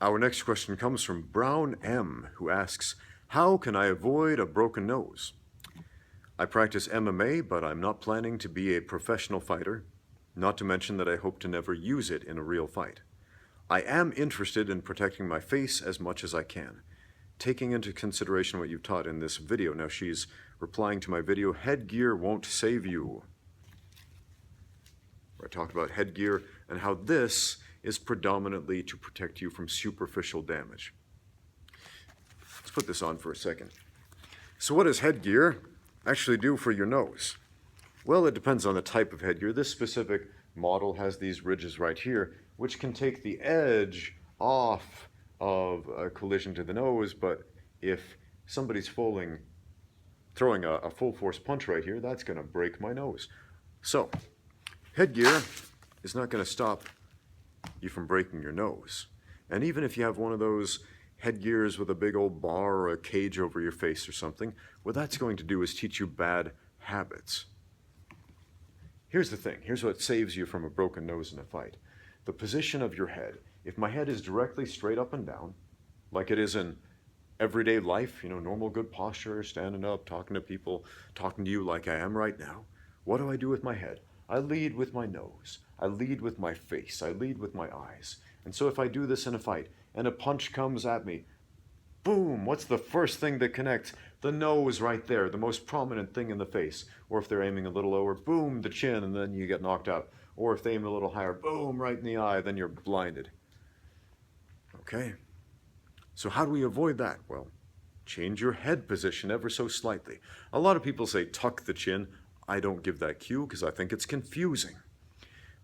Our next question comes from Brown M, who asks, how can I avoid a broken nose? I practice MMA, but I'm not planning to be a professional fighter, not to mention that I hope to never use it in a real fight. I am interested in protecting my face as much as I can, taking into consideration what you've taught in this video. Now she's replying to my video, Headgear Won't Save You. I talked about headgear and how this is predominantly to protect you from superficial damage. Let's put this on for a second. So what does headgear actually do for your nose? Well, it depends on the type of headgear. This specific model has these ridges right here, which can take the edge off of a collision to the nose, but if somebody's throwing a full force punch right here, that's going to break my nose. So headgear is not going to stop you from breaking your nose. And even if you have one of those headgears with a big old bar or a cage over your face or something, what that's going to do is teach you bad habits. Here's the thing. Here's what saves you from a broken nose in a fight. The position of your head. If my head is directly straight up and down, like it is in everyday life, normal good posture, standing up, talking to people, talking to you like I am right now, what do I do with my head? I lead with my nose. I lead with my face. I lead with my eyes. And so if I do this in a fight and a punch comes at me, boom, what's the first thing that connects? The nose right there, the most prominent thing in the face. Or if they're aiming a little lower, boom, the chin, and then you get knocked out. Or if they aim a little higher, boom, right in the eye, then you're blinded. Okay, so how do we avoid that? Well, change your head position ever so slightly. A lot of people say tuck the chin. I don't give that cue because I think it's confusing.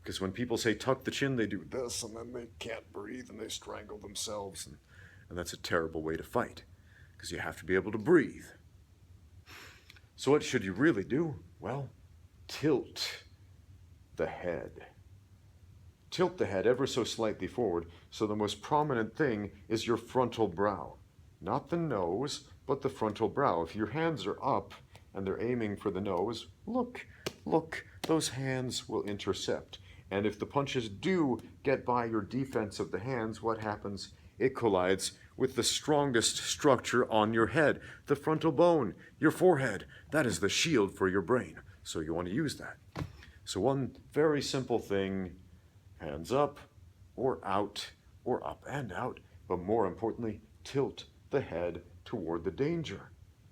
Because when people say tuck the chin, they do this and then they can't breathe and they strangle themselves. And that's a terrible way to fight because you have to be able to breathe. So what should you really do? Well, tilt the head. Tilt the head ever so slightly forward so the most prominent thing is your frontal brow. Not the nose, but the frontal brow. If your hands are up and they're aiming for the nose, look, those hands will intercept. And if the punches do get by your defense of the hands, what happens? It collides with the strongest structure on your head, the frontal bone, your forehead. That is the shield for your brain. So you want to use that. So one very simple thing, hands up or out or up and out, but more importantly, tilt the head toward the danger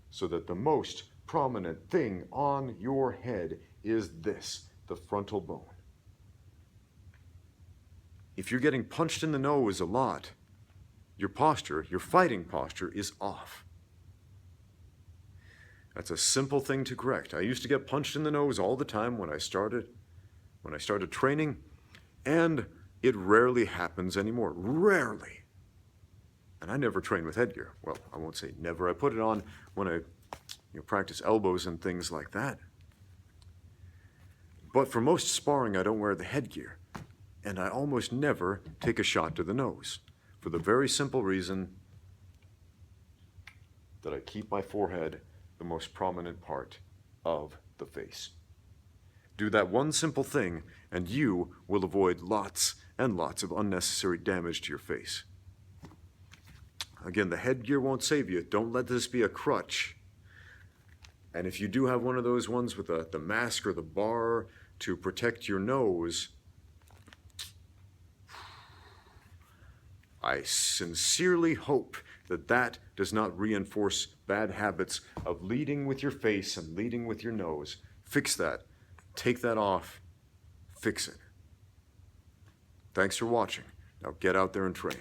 so that the most prominent thing on your head is this, the frontal bone. If you're getting punched in the nose a lot, your posture, your fighting posture, is off. That's a simple thing to correct. I used to get punched in the nose all the time when I started training, and it rarely happens anymore. Rarely. And I never train with headgear. Well, I won't say never. I put it on when I practice elbows and things like that. But for most sparring, I don't wear the headgear. And I almost never take a shot to the nose for the very simple reason that I keep my forehead the most prominent part of the face. Do that one simple thing and you will avoid lots and lots of unnecessary damage to your face. Again, the headgear won't save you. Don't let this be a crutch. And if you do have one of those ones with the mask or the bar to protect your nose, I sincerely hope that that does not reinforce bad habits of leading with your face and leading with your nose. Fix that. Take that off. Fix it. Thanks for watching. Now get out there and train.